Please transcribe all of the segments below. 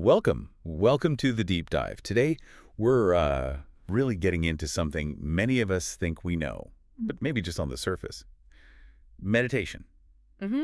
Welcome to the deep dive. Today, we're really getting into something many of us think we know, but maybe just on the surface. Meditation. Mm-hmm.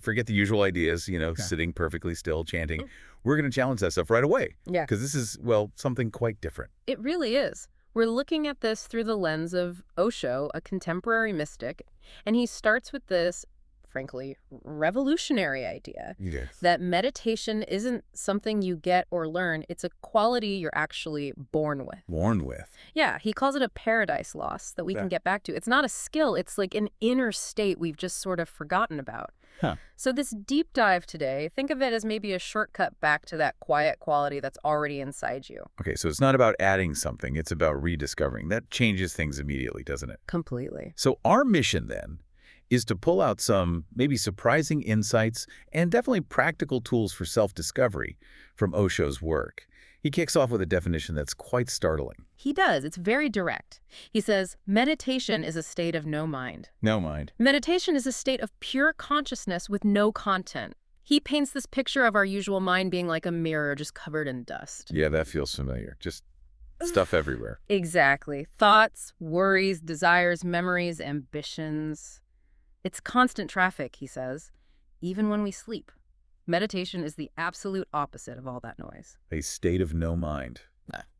Forget the usual ideas, sitting perfectly still, chanting. We're going to challenge that stuff right away. Yeah. Because this is, well, something quite different. It really is. We're looking at this through the lens of Osho, a contemporary mystic, and he starts with this, frankly, revolutionary idea that meditation isn't something you get or learn. It's a quality you're actually born with. Born with. Yeah, he calls it a paradise lost that we can get back to. It's not a skill. It's like an inner state we've just sort of forgotten about. Huh. So this deep dive today, think of it as maybe a shortcut back to that quiet quality that's already inside you. Okay, so it's not about adding something. It's about rediscovering. That changes things immediately, doesn't it? Completely. So our mission, then, is to pull out some maybe surprising insights and definitely practical tools for self-discovery from Osho's work. He kicks off with a definition that's quite startling. He does. It's very direct. He says, meditation is a state of no mind. No mind. Meditation is a state of pure consciousness with no content. He paints this picture of our usual mind being like a mirror just covered in dust. Yeah, that feels familiar. Just stuff everywhere. Exactly. Thoughts, worries, desires, memories, ambitions. It's constant traffic, he says, even when we sleep. Meditation is the absolute opposite of all that noise. A state of no mind.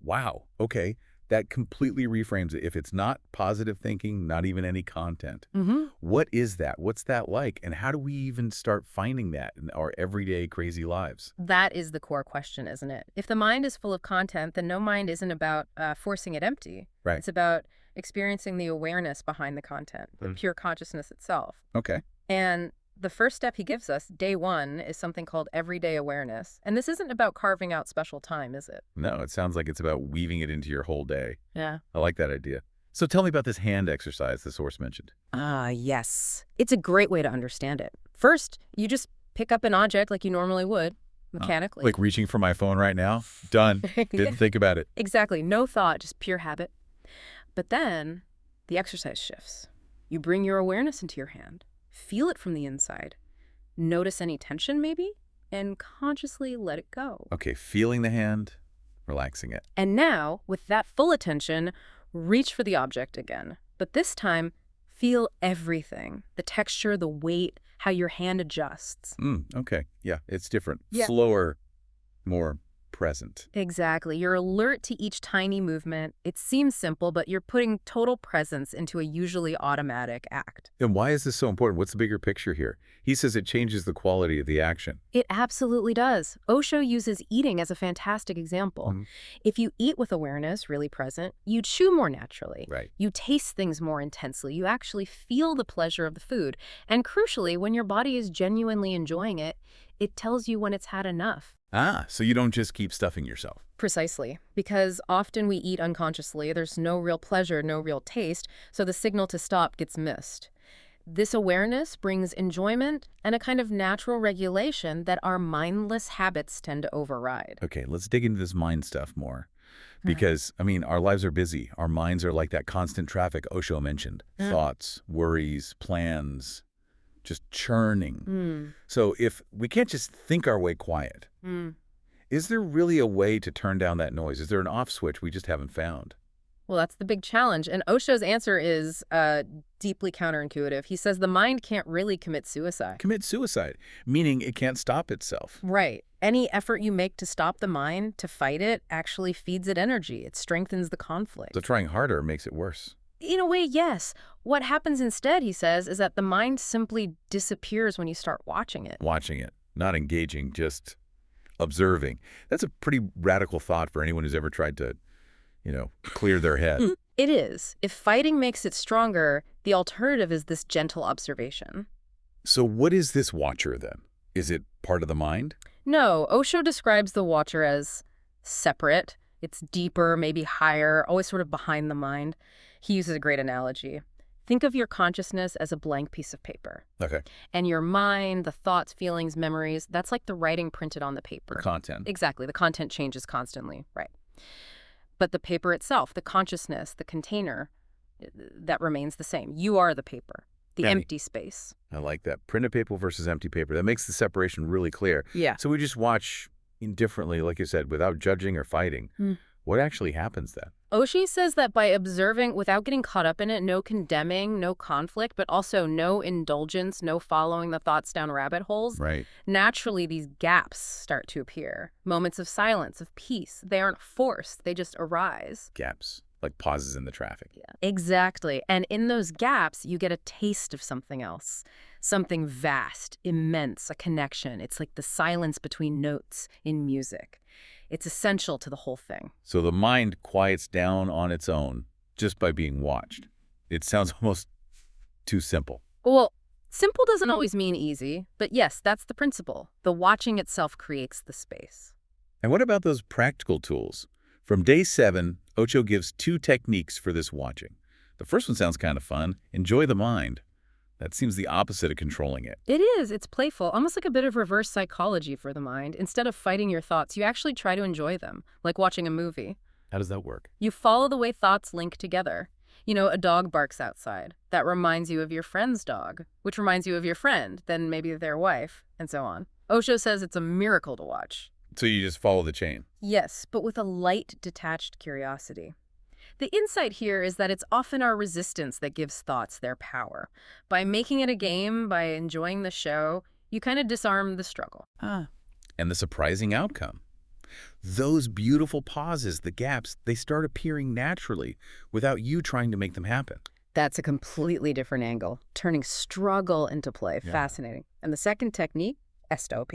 Wow. Okay. That completely reframes it. If it's not positive thinking, not even any content. What is that? What's that like? And how do we even start finding that in our everyday crazy lives? That is the core question, isn't it? If the mind is full of content, then no mind isn't about forcing it empty. Right. It's about experiencing the awareness behind the content, the pure consciousness itself. Okay. And the first step he gives us, day one, is something called everyday awareness. And this isn't about carving out special time, is it? No, it sounds like it's about weaving it into your whole day. Yeah. I like that idea. So tell me about this hand exercise the source mentioned. Yes. It's a great way to understand it. First, you just pick up an object like you normally would, mechanically. Like reaching for my phone right now? Done. Didn't think about it. Exactly. No thought, just pure habit. But then the exercise shifts. You bring your awareness into your hand. Feel it from the inside. Notice any tension, maybe, and consciously let it go. Okay, feeling the hand, relaxing it. And now, with that full attention, reach for the object again. But this time, feel everything. The texture, the weight, how your hand adjusts. Okay. Yeah, it's different. Yeah. Slower, more present. Exactly. You're alert to each tiny movement. It seems simple, but you're putting total presence into a usually automatic act. And why is this so important? What's the bigger picture here? He says it changes the quality of the action. It absolutely does. Osho uses eating as a fantastic example. If you eat with awareness, really present, you chew more naturally. Right. You taste things more intensely. You actually feel the pleasure of the food. And crucially, when your body is genuinely enjoying it, it tells you when it's had enough. So you don't just keep stuffing yourself. Precisely. Because often we eat unconsciously. There's no real pleasure, no real taste, so the signal to stop gets missed. This awareness brings enjoyment and a kind of natural regulation that our mindless habits tend to override. Okay, let's dig into this mind stuff more. Because, our lives are busy. Our minds are like that constant traffic Osho mentioned. Thoughts, worries, plans, just churning. So if we can't just think our way quiet, is there really a way to turn down that noise? Is there an off switch we just haven't found? Well, that's the big challenge. And Osho's answer is deeply counterintuitive. He says the mind can't really commit suicide. Commit suicide, meaning it can't stop itself. Right. Any effort you make to stop the mind, to fight it, actually feeds it energy. It strengthens the conflict. So trying harder makes it worse. In a way, yes. What happens instead, he says, is that the mind simply disappears when you start watching it. Watching it, not engaging, just observing. That's a pretty radical thought for anyone who's ever tried to, clear their head. It is. If fighting makes it stronger, the alternative is this gentle observation. So what is this watcher then? Is it part of the mind? No, Osho describes the watcher as separate. It's deeper, maybe higher, always sort of behind the mind. He uses a great analogy. Think of your consciousness as a blank piece of paper. Okay. And your mind, the thoughts, feelings, memories, that's like the writing printed on the paper. The content. Exactly. The content changes constantly. Right. But the paper itself, the consciousness, the container, that remains the same. You are the paper, the empty space. I like that. Printed paper versus empty paper. That makes the separation really clear. Yeah. So we just watch indifferently, like you said, without judging or fighting, what actually happens then? Oshie says that by observing without getting caught up in it, no condemning, no conflict, but also no indulgence, no following the thoughts down rabbit holes, Right. naturally these gaps start to appear. Moments of silence, of peace. They aren't forced, they just arise. Gaps, like pauses in the traffic. Yeah. Exactly. And in those gaps, you get a taste of something else. Something vast, immense, a connection. It's like the silence between notes in music. It's essential to the whole thing. So the mind quiets down on its own just by being watched. It sounds almost too simple. Well, simple doesn't always mean easy, but yes, that's the principle. The watching itself creates the space. And what about those practical tools? From day 7, Osho gives 2 techniques for this watching. The first one sounds kind of fun. Enjoy the mind. That seems the opposite of controlling it. It is. It's playful, almost like a bit of reverse psychology for the mind. Instead of fighting your thoughts, you actually try to enjoy them, like watching a movie. How does that work? You follow the way thoughts link together. You know, a dog barks outside. That reminds you of your friend's dog, which reminds you of your friend, then maybe their wife, and so on. Osho says it's a miracle to watch. So you just follow the chain. Yes, but with a light, detached curiosity. The insight here is that it's often our resistance that gives thoughts their power. By making it a game, by enjoying the show, you kind of disarm the struggle. And the surprising outcome. Those beautiful pauses, the gaps, they start appearing naturally without you trying to make them happen. That's a completely different angle, turning struggle into play. Yeah. Fascinating. And the second technique, SOP.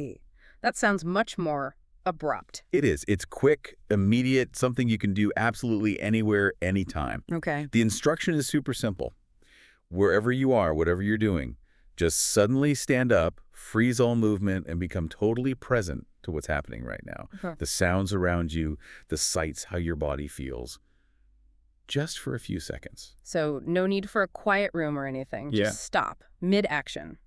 That sounds much more abrupt. It is. It's quick, immediate, something you can do absolutely anywhere, anytime. Okay. The instruction is super simple. Wherever you are, whatever you're doing, just suddenly stand up, freeze all movement, and become totally present to what's happening right now. Okay. The sounds around you, the sights, how your body feels. Just for a few seconds. So no need for a quiet room or anything. Just stop, mid-action.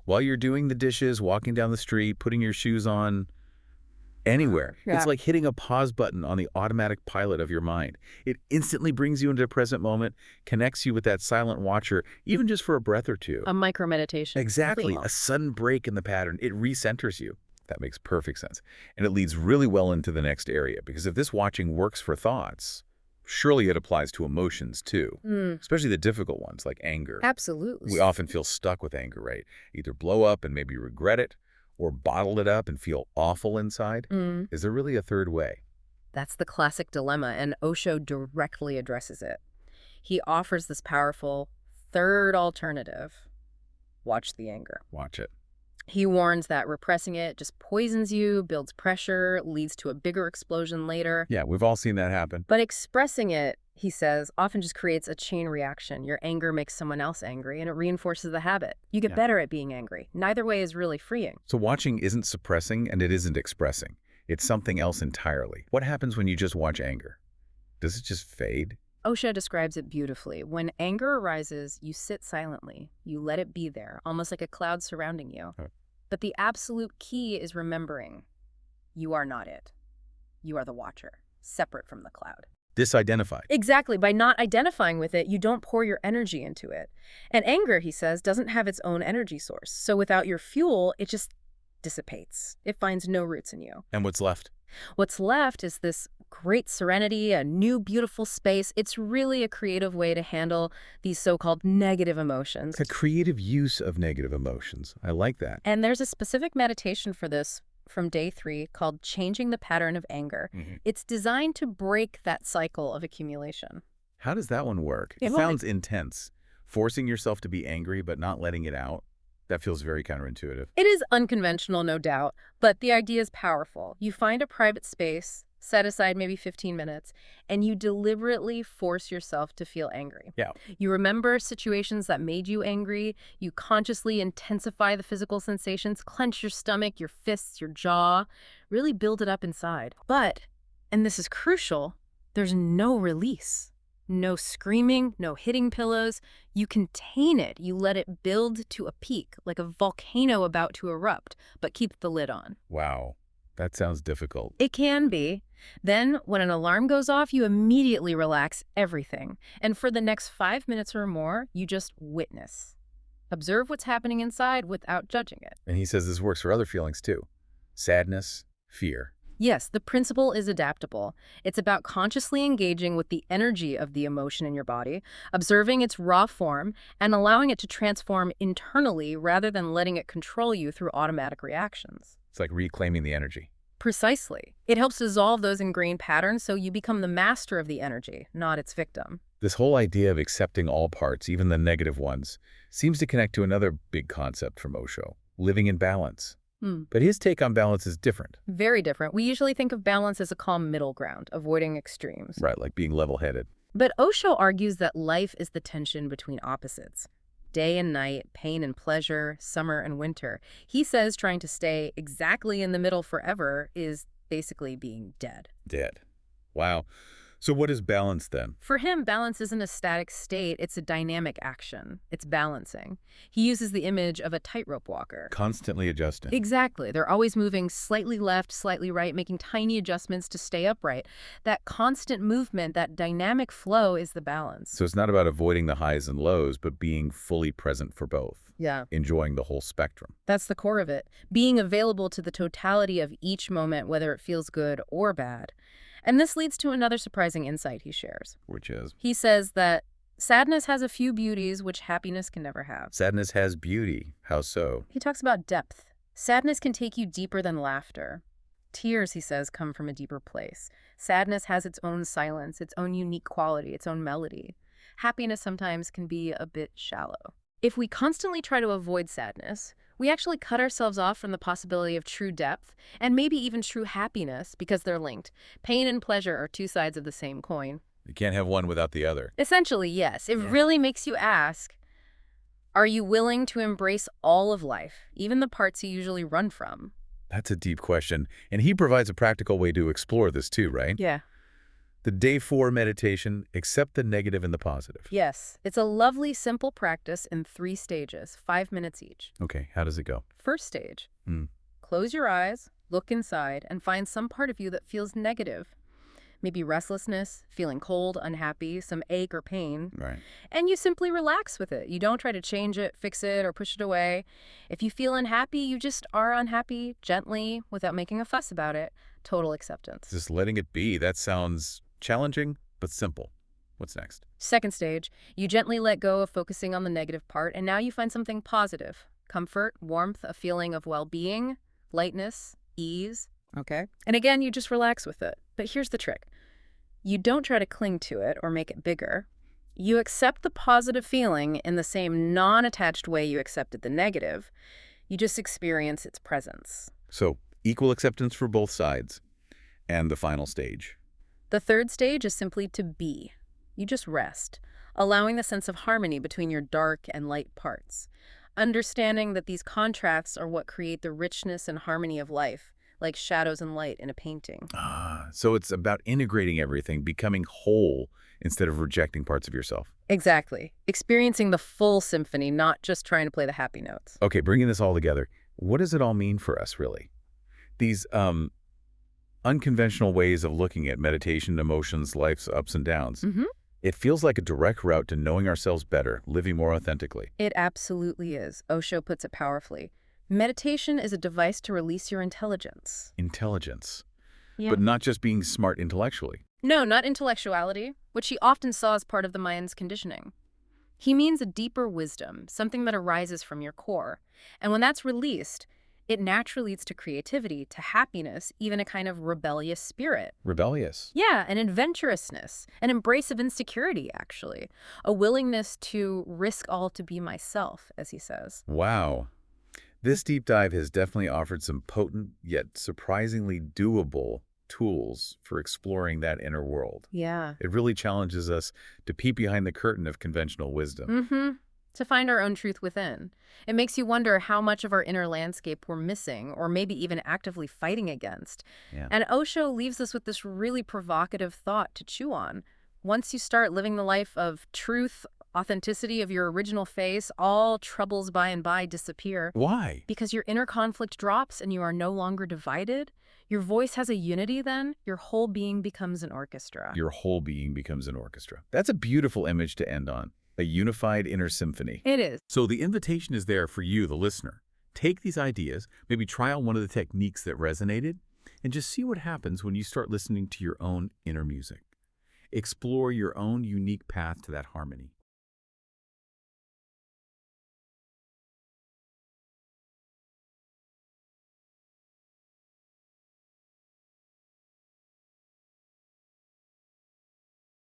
While you're doing the dishes, walking down the street, putting your shoes on, anywhere. Yeah. It's like hitting a pause button on the automatic pilot of your mind. It instantly brings you into the present moment, connects you with that silent watcher, even just for a breath or two. A micro-meditation. Exactly. A sudden break in the pattern. It recenters you. That makes perfect sense. And it leads really well into the next area, because if this watching works for thoughts, surely it applies to emotions too, especially the difficult ones like anger. Absolutely. We often feel stuck with anger, right? Either blow up and maybe regret it, or bottle it up and feel awful inside. Is there really a third way? That's the classic dilemma, and Osho directly addresses it. He offers this powerful third alternative. Watch the anger. Watch it. He warns that repressing it just poisons you, builds pressure, leads to a bigger explosion later. Yeah, we've all seen that happen. But expressing it, he says, often just creates a chain reaction. Your anger makes someone else angry, and it reinforces the habit. You get better at being angry. Neither way is really freeing. So watching isn't suppressing and it isn't expressing. It's something else entirely. What happens when you just watch anger? Does it just fade? Osho describes it beautifully. When anger arises, you sit silently. You let it be there, almost like a cloud surrounding you. But the absolute key is remembering, you are not it. You are the watcher, separate from the cloud. Disidentified. Exactly. By not identifying with it, you don't pour your energy into it. And anger, he says, doesn't have its own energy source. So without your fuel, it just dissipates. It finds no roots in you. And what's left? What's left is this great serenity, a new beautiful space. It's really a creative way to handle these so-called negative emotions. A creative use of negative emotions. I like that. And there's a specific meditation for this from day 3 called Changing the Pattern of Anger. It's designed to break that cycle of accumulation. How does that one work? It sounds intense. Forcing yourself to be angry but not letting it out. That feels very counterintuitive. It is unconventional, no doubt, but the idea is powerful. You find a private space, set aside maybe 15 minutes, and you deliberately force yourself to feel angry. Yeah. You remember situations that made you angry. You consciously intensify the physical sensations, clench your stomach, your fists, your jaw, really build it up inside. But, and this is crucial, there's no release. No screaming, no hitting pillows. You contain it. You let it build to a peak, like a volcano about to erupt, but keep the lid on. Wow. That sounds difficult. It can be. Then, when an alarm goes off, you immediately relax everything. And for the next 5 minutes or more, you just witness. Observe what's happening inside without judging it. And he says this works for other feelings too. Sadness, Fear. Yes, the principle is adaptable. It's about consciously engaging with the energy of the emotion in your body, observing its raw form, and allowing it to transform internally rather than letting it control you through automatic reactions. It's like reclaiming the energy. Precisely. It helps dissolve those ingrained patterns so you become the master of the energy, not its victim. This whole idea of accepting all parts, even the negative ones, seems to connect to another big concept from Osho, living in balance. But his take on balance is different. Very different. We usually think of balance as a calm middle ground, avoiding extremes. Right, like being level-headed. But Osho argues that life is the tension between opposites. Day and night, pain and pleasure, summer and winter. He says trying to stay exactly in the middle forever is basically being dead. Dead. Wow. So what is balance then? For him, balance isn't a static state, it's a dynamic action. It's balancing. He uses the image of a tightrope walker. Constantly adjusting. Exactly. They're always moving slightly left, slightly right, making tiny adjustments to stay upright. That constant movement, that dynamic flow is the balance. So it's not about avoiding the highs and lows, but being fully present for both. Yeah. Enjoying the whole spectrum. That's the core of it. Being available to the totality of each moment, whether it feels good or bad. And this leads to another surprising insight he shares. Which is? He says that sadness has a few beauties which happiness can never have. Sadness has beauty. How so? He talks about depth. Sadness can take you deeper than laughter. Tears, he says, come from a deeper place. Sadness has its own silence, its own unique quality, its own melody. Happiness sometimes can be a bit shallow. If we constantly try to avoid sadness, we actually cut ourselves off from the possibility of true depth and maybe even true happiness because they're linked. Pain and pleasure are two sides of the same coin. You can't have one without the other. Essentially, yes. It really makes you ask, are you willing to embrace all of life, even the parts you usually run from? That's a deep question. And he provides a practical way to explore this too, right? Yeah. The day 4 meditation, accept the negative and the positive. Yes. It's a lovely, simple practice in 3 stages, 5 minutes each. Okay, how does it go? First stage, close your eyes, look inside, and find some part of you that feels negative. Maybe restlessness, feeling cold, unhappy, some ache or pain. Right. And you simply relax with it. You don't try to change it, fix it, or push it away. If you feel unhappy, you just are unhappy gently without making a fuss about it. Total acceptance. Just letting it be. That sounds challenging, but simple. What's next? Second stage, you gently let go of focusing on the negative part, and now you find something positive. Comfort, warmth, a feeling of well-being, lightness, ease. Okay. And again, you just relax with it. But here's the trick. You don't try to cling to it or make it bigger. You accept the positive feeling in the same non-attached way you accepted the negative. You just experience its presence. So, equal acceptance for both sides. And the final stage. The third stage is simply to be. You just rest, allowing the sense of harmony between your dark and light parts. Understanding that these contrasts are what create the richness and harmony of life, like shadows and light in a painting. So it's about integrating everything, becoming whole instead of rejecting parts of yourself. Exactly. Experiencing the full symphony, not just trying to play the happy notes. Okay, bringing this all together, what does it all mean for us, really? These unconventional ways of looking at meditation, emotions, life's ups and downs. It feels like a direct route to knowing ourselves better, living more authentically. It absolutely is. Osho puts it powerfully. Meditation is a device to release your intelligence. Intelligence. Yeah. But not just being smart intellectually. No, not intellectuality, which he often saw as part of the mind's conditioning. He means a deeper wisdom, something that arises from your core. And when that's released, it naturally leads to creativity, to happiness, even a kind of rebellious spirit. Rebellious. Yeah, an adventurousness, an embrace of insecurity, actually. A willingness to risk all to be myself, as he says. Wow. This deep dive has definitely offered some potent, yet surprisingly doable tools for exploring that inner world. Yeah. It really challenges us to peek behind the curtain of conventional wisdom. To find our own truth within. It makes you wonder how much of our inner landscape we're missing, or maybe even actively fighting against. Yeah. And Osho leaves us with this really provocative thought to chew on. Once you start living the life of truth, authenticity of your original face, all troubles by and by disappear. Why? Because your inner conflict drops and you are no longer divided. Your voice has a unity then. Your whole being becomes an orchestra. Your whole being becomes an orchestra. That's a beautiful image to end on. A unified inner symphony. It is. So the invitation is there for you, the listener. Take these ideas, maybe try out one of the techniques that resonated, And just see what happens when you start listening to your own inner music. Explore your own unique path to that harmony.